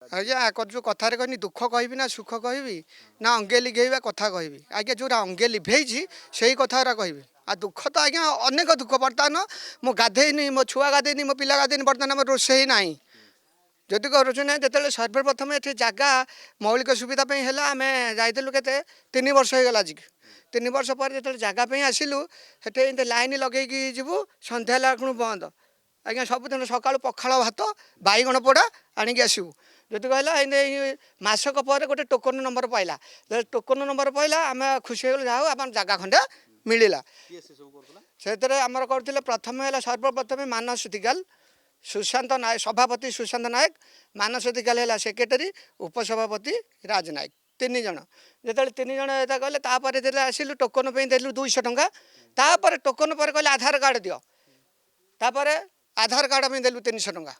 आज्ञा जो कथार कहनी दुख कहबी ना सुख कहबी ना अंगे लिघेबा कथा कहबी आज्ञा जो अंगे लिभेई से कथा कहबी आ दुख तो आज्ञा अनेक दुख बर्तमान मो गाधेनी मो छुआ गाधेनी मो पिला गाधेनी बर्तमान आम रोषे ना जदि रोषे ना जो सर्वप्रथम ये जगह मौलिक सुविधा आम जाइलु के 3 वर्ष हो गला आज 3 वर्ष पर जो जगह आसिलु से लाइन लगे जीवु सन्ध्या बंद आज्ञा सबुदिन सका पखाड़ भात बैगण पोड़ा आणिक आसबू जदि कहला मसक पर गोटे टोकन नंबर पाइला टोकन नंबर पाइला आम खुशी हो जाओ आम जगह खंडे मिलला से आमर करते प्रथम है सर्वप्रथम मानस दिगाल सुशांत नायक सभापति सुशांत नायक मानस दिगाल है सेक्रेटरी उपसभापति राज नायक 3 जन जो 3 जन कहले आसिलु टोकन देलु 200 टंका तापर टोकन पर कहले आधार कार्ड दियो तापर आधार कार्ड में देलु 300 टंका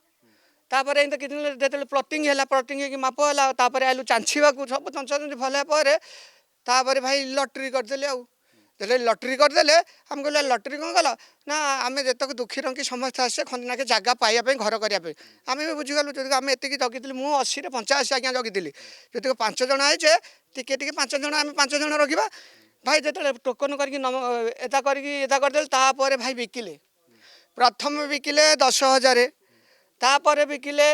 तापर एंत कि जो प्लटिंग है प्लटिंग की माप है तापर आलु चांछा सब चंचा भल तापर भाई लटरी करदे आउ लटरी करदे आम कहले लटरी कौन कल ना आम जितक दुखी रंगी समस्त आसे खंडना के जगह पाइबा घर करने आम भी बुझीगलु जो आम एति जगी मु 80 रे 85 आज्ञा जगी जो 5 जन आइचे टी 5 जन आम 5 जन रखा भाई जो टोकन करदे तापर भाई बिकिले प्रथम बिकिले 10,000 तापर बिकिले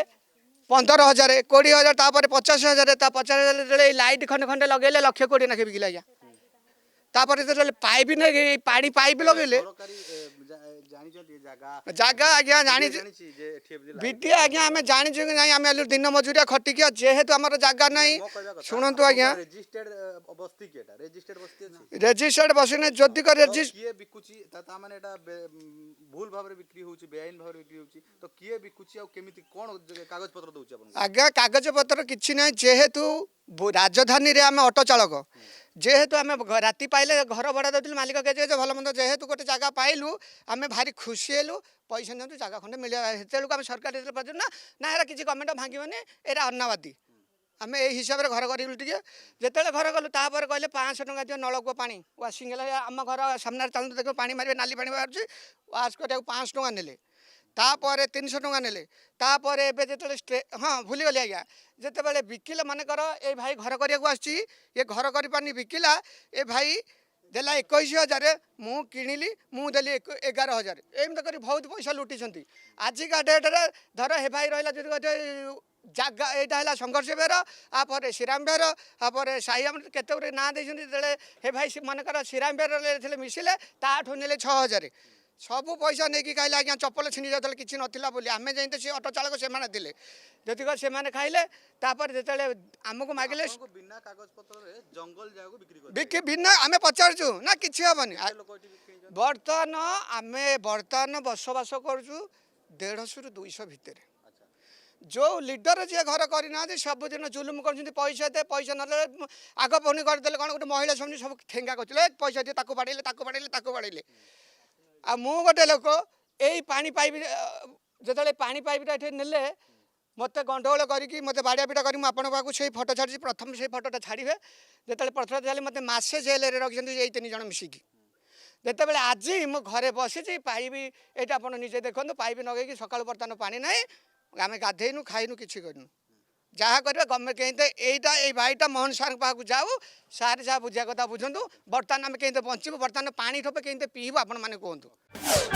15,000 20,000 तापर 50,000 50,000 लाइट खंडे खंडे लगे 1,20,000 ना बिकिले आज्ञा तापर जो पाइप नहीं पानी पाइप लगे जगह आज्ञा जानी विटी आज्ञा आम जानी कि नहीं आम दिन मजूरिया खटिक जेहेतु आम जगह नहीं शुणु आज्ञा रेजिस्टर्ड बसी ना जदि भूल भाव बिक्री होची बेआईन भाव बिक्री होची तो किए बिकुची आ केमिति कोन कागज पत्र दउची आपन आज्ञा कागज पत्र किछि नै जेहेतु राजधानी रे आम ऑटो चालक जेहेतु आम राति पाइले घर भड़ा दउतिल मालिक के भल मंद जेहेतु गोटे जगह पाइलु आम भारी खुशी हेलु पैसा नियंतु जगह खंडे मिल हेतेलु आम सरकार ना ना एरा किछि गवर्नमेंट भांगिबनी एरा अन्नावादी आम ए हिसाब से घर करूँ टे जिते घर गलु तापर कहले 500 टंका दियो नलकूप पानी वाशिंग आम घर सामने चलते देख पानी मारे नाली पानी बाहर वाश करा 500 टंका नेले तापर 300 टंका नेले तापर एवं जो हाँ भूलीगली आज्ञा जिते बिकिले मानकर ये भाई घर करने आसी ये घर कर पानी बिकिला ए भाई देला 21,000 मु किणिली मुदेली 11,000 एमती कर बहुत पैसा लुटी आजिका डेट्रे धर हे भाई रहा जगह यहाँ है संघर्ष बेर आपर श्रीराम बेर आपर साई केते ना देते हे भाई मनकर श्रीराम बेर मिसिले ताठू ने 6,000 सब पैसा नहीं खाइले आज्ञा चप्पल छिणी जाता कि नाला बोली आम जाते सी ऑटो चालक से थे जदि से खाइले जो आमको मागिले बिना कागज पत्र जंगल बिक्री बिना आम पचारचु ना कि हेनी बर्तमान बसवास करुँ 150 ରୁ 200 भितर जो लीडर जी घर करना सबुदिन जुलुम कर पैसा दे पैसा ना आग पहुनी करदे कौन गोटे महिला समझ सब ठेंगा कर पैसा दिए बाड़े आ मु गोटे लोक यही पानी पाइप जो पानी पाइपटा ये नेले मत गंडगोल करके मत बाड़िया पिटा कर आपको से फटो छाड़ी प्रथम से फटोटा छाड़े जो प्रथम छाड़े मत मसे जेल रखी ये 3 जन मिसिकी जिते आज मो घरे बसी पाइप ये आप निजे देखो पाइप नगे सका बर्तमान पानी ना आम गाधेनु खाइनु कि करूँ जहाँ कर गवर्नमेंट कहीं यही भाईटा मोहन सार पाक जाऊ सार जहाँ बुझा कथा बुझु बर्तमान आम कहीं बचू बर्तमान पानी ठोपे कहीं पीबू आपण मैंने कहतु।